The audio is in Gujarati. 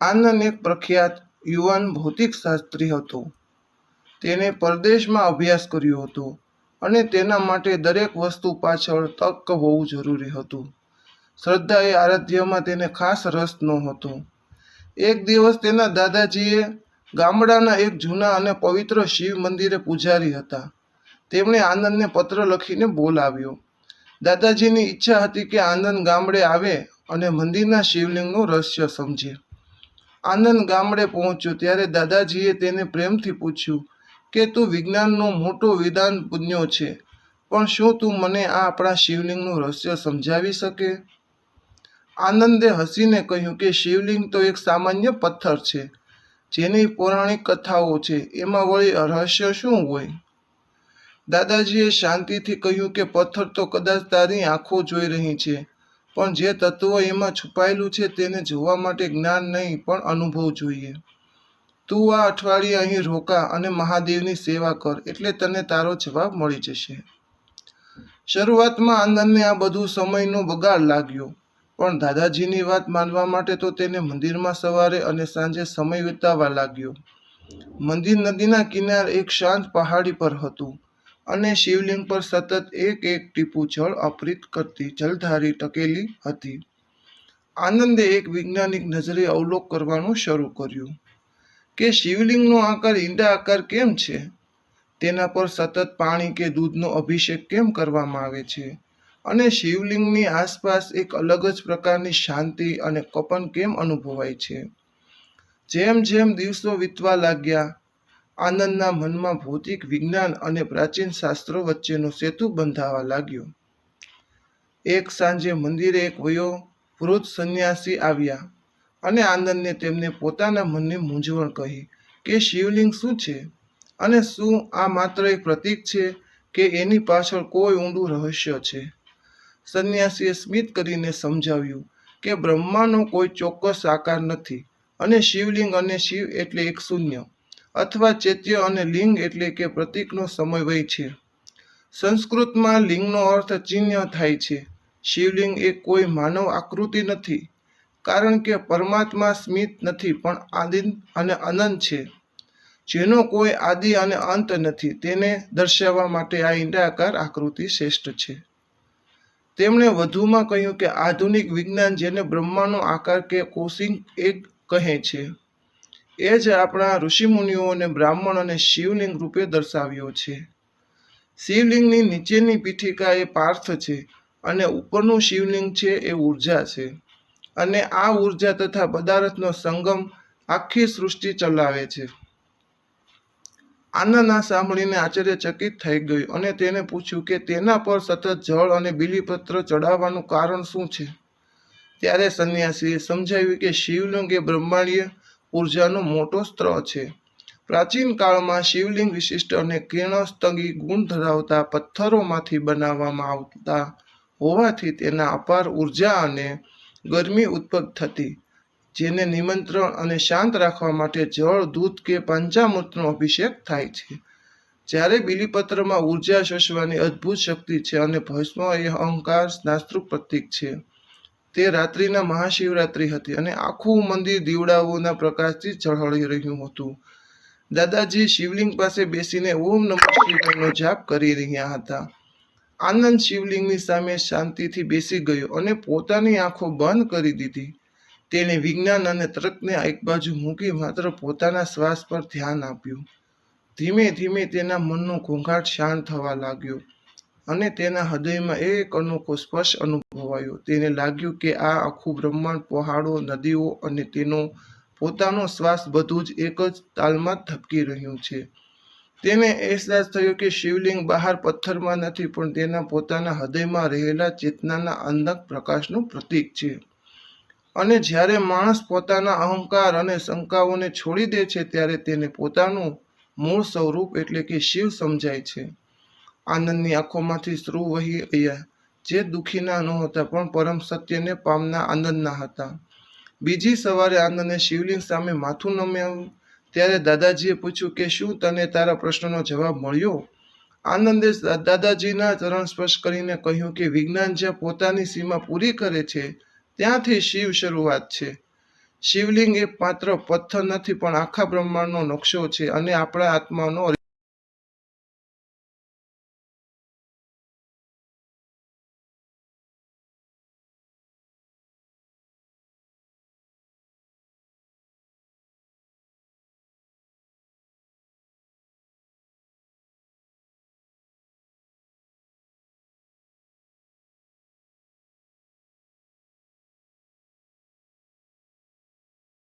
આનંદ એક પ્રખ્યાત યુવાન ભૌતિકશાસ્ત્રી હતો. તેને પરદેશમાં અભ્યાસ કર્યો હતો અને તેના માટે દરેક વસ્તુ પાછળ તર્ક હોવું જરૂરી હતું. શ્રદ્ધા એ આરાધ્યમાં તેને ખાસ રસ નહોતો. એક દિવસ તેના દાદાજીએ ગામડાના એક જૂના અને પવિત્ર શિવ મંદિરે પૂજારી હતા. તેમણે આનંદને પત્ર લખીને બોલાવ્યો. દાદાજીની ઈચ્છા હતી કે આનંદ ગામડે આવે અને મંદિરના શિવલિંગનું રહસ્ય સમજે. આનંદ ગામડે પહોંચ્યો ત્યારે દાદાજીએ તેને પ્રેમથી પૂછ્યું કે તું વિજ્ઞાનનો મોટો વેદાંત પૂજ્યો છે, પણ શું તું મને આ આપણા શિવલિંગનું રહસ્ય સમજાવી શકે? આનંદે હસીને કહ્યું કે શિવલિંગ તો એક સામાન્ય પથ્થર છે, જેની પૌરાણિક કથાઓ છે, એમાં વળી રહસ્ય શું હોય? દાદાજીએ શાંતિથી કહ્યું કે પથ્થર તો કદાચ તારી આંખો જોઈ રહી છે, પણ જે તત્વ એમાં છુપાયેલું છે તેને જોવા માટે જ્ઞાન નહીં પણ અનુભવ જોઈએ. તું આ અઠવાડિયે અહીં રોકા અને મહાદેવની સેવા કર, એટલે તને તારો જવાબ મળી જશે. શરૂઆતમાં આનંદને આ બધું સમયનો બગાડ લાગ્યો, પણ દાદાજીની વાત માનવા માટે તો તેને મંદિરમાં સવારે અને સાંજે સમય વિતાવવા લાગ્યો. મંદિર નદીના કિનારે એક શાંત પહાડી પર હતું અને શિવલિંગ પર સતત એક એક ટીપું જળ અર્પિત કરતી જલધારી ટકેલી હતી. આનંદે એક વૈજ્ઞાનિક નજરે અવલોકન કરવાનું શરૂ કર્યું કે શિવલિંગનો આકાર ઈંડા આકાર કેમ છે, તેના પર સતત પાણી કે દૂધનો અભિષેક કેમ કરવામાં આવે છે, અને શિવલિંગની આસપાસ એક અલગ જ પ્રકારની શાંતિ અને કંપન કેમ અનુભવાય છે. જેમ જેમ દિવસો વીતવા લાગ્યા, આનંદના મનમાં ભૌતિક વિજ્ઞાન અને પ્રાચીન શાસ્ત્રો વચ્ચેનો સેતુ બંધાવા લાગ્યો. એક સાંજે મંદિરે એક વયોવૃદ્ધ સંન્યાસી આવ્યા અને આનંદને તેમને પોતાના મનની મૂંઝવણ કહી કે શિવલિંગ શું છે અને શું આ માત્ર એક પ્રતીક છે કે એની પાછળ કોઈ ઊંડું રહસ્ય છે. સંન્યાસીએ સ્મિત કરીને સમજાવ્યું કે બ્રહ્માનો કોઈ ચોક્કસ આકાર નથી અને શિવલિંગ અને શિવ એટલે એક શૂન્ય અથવા ચૈત્ય અને લિંગ એટલે કે પ્રતીકનો સમન્વય છે. સંસ્કૃતમાં લિંગનો અર્થ ચિહ્ન થાય છે. શિવલિંગ એ કોઈ માનવ આકૃતિ નથી, કારણ કે પરમાત્મા સ્મિત નથી પણ આદિ અને અનંત છે, જેનો કોઈ આદિ અને અંત નથી. તેને દર્શાવવા માટે આ ઈંડાકાર આકૃતિ શ્રેષ્ઠ છે. તેમણે વધુમાં કહ્યું કે આધુનિક વિજ્ઞાન જેને બ્રહ્માનો આકાર કે કોશિંગ એક કહે છે, એ જ આપણા ઋષિમુનિઓને બ્રાહ્મણ અને શિવલિંગ રૂપે દર્શાવ્યો છે. શિવલિંગની નીચેની પીઠિકા એ પાર્થ છે અને ઉપરનું શિવલિંગ છે એ ઉર્જા છે, અને આ ઉર્જા તથા પદાર્થનો સંગમ આખી સૃષ્ટિ ચલાવે છે. આનંદ આ સાંભળીને આશ્ચર્યચકિત થઈ ગયો અને તેને પૂછ્યું કે તેના પર સતત જળ અને બીલીપત્ર ચડાવવાનું કારણ શું છે. ત્યારે સંન્યાસીએ સમજાવ્યું કે શિવલિંગ એ બ્રહ્માંડીય ઉર્જાનો મોટો સ્ત્રોત છે. પ્રાચીન કાળમાં શિવલિંગ વિશિષ્ટ અને કિરણોત્સર્ગી ગુણ ધરાવતા પથ્થરોમાંથી બનાવવામાં આવતા હોવાથી તેના અપાર ઉર્જા અને ગરમી ઉત્પન્ન થતી, જેને નિમંત્રણ અને શાંત રાખવા માટે જળ, દૂધ કે પંચામૃતનો અભિષેક થાય છે. જ્યારે બીલીપત્રમાં ઉર્જા શોષવાની અદ્ભુત શક્તિ છે અને ભસ્મ એ અહંકાર નાસ્તિક પ્રતીક છે. તે રાત્રિના મહાશિવરાત્રિ હતી અને આખું મંદિર દીવડાઓના પ્રકાશથી ઝળહળી રહ્યું હતું. દાદાજી શિવલિંગ પાસે બેસીને ઓમ નમઃ શિવાયનો જાપ કરી રહ્યા હતા. આનંદ શિવલિંગની સામે શાંતિથી બેસી ગયો અને પોતાની આંખો બંધ કરી દીધી. તેણે વિજ્ઞાન અને તર્કને એક બાજુ મૂકી માત્ર પોતાના શ્વાસ પર ધ્યાન આપ્યું. ધીમે ધીમે તેના મનનો ઘોંઘાટ શાંત થવા લાગ્યો અને તેના હૃદયમાં એક અનોખો સ્પર્શ અનુભવાયો. તેને લાગ્યું કે આ આખું બ્રહ્માંડ, પહાડો, નદીઓ અને તેનો પોતાનો શ્વાસ બધું જ એક જ તાલમાં ધબકી રહ્યું છે. તેને અહેસાસ થયો કે શિવલિંગ બહાર પથ્થરમાં નથી, પણ તેના પોતાના હૃદયમાં રહેલા ચેતનાના અંતક પ્રકાશનું પ્રતીક છે. અને જ્યારે માણસ પોતાના અહંકાર અને શંકાઓને છોડી દે છે, ત્યારે તેને પોતાનું મૂળ સ્વરૂપ એટલે કે શિવ સમજાય છે. આનંદની આંખોમાંથી શ્રુ વહી ગયા, જે દુઃખીના નહોતા પણ પરમ સત્યને પામના આનંદના હતા. બીજી સવારે આનંદે શિવલિંગ સામે માથું નમાવ્યું ત્યારે દાદાજીએ પૂછ્યું કે શું તને તારા પ્રશ્નનો જવાબ મળ્યો? આનંદે દાદાજીના ચરણ સ્પર્શ કરીને કહ્યું કે વિજ્ઞાન જ્યાં પોતાની સીમા પૂરી કરે છે, ત્યાંથી શિવ શરૂઆત છે. શિવલિંગ એ માત્ર પથ્થર નથી પણ આખા બ્રહ્માંડનો નકશો છે અને આપણા આત્માનો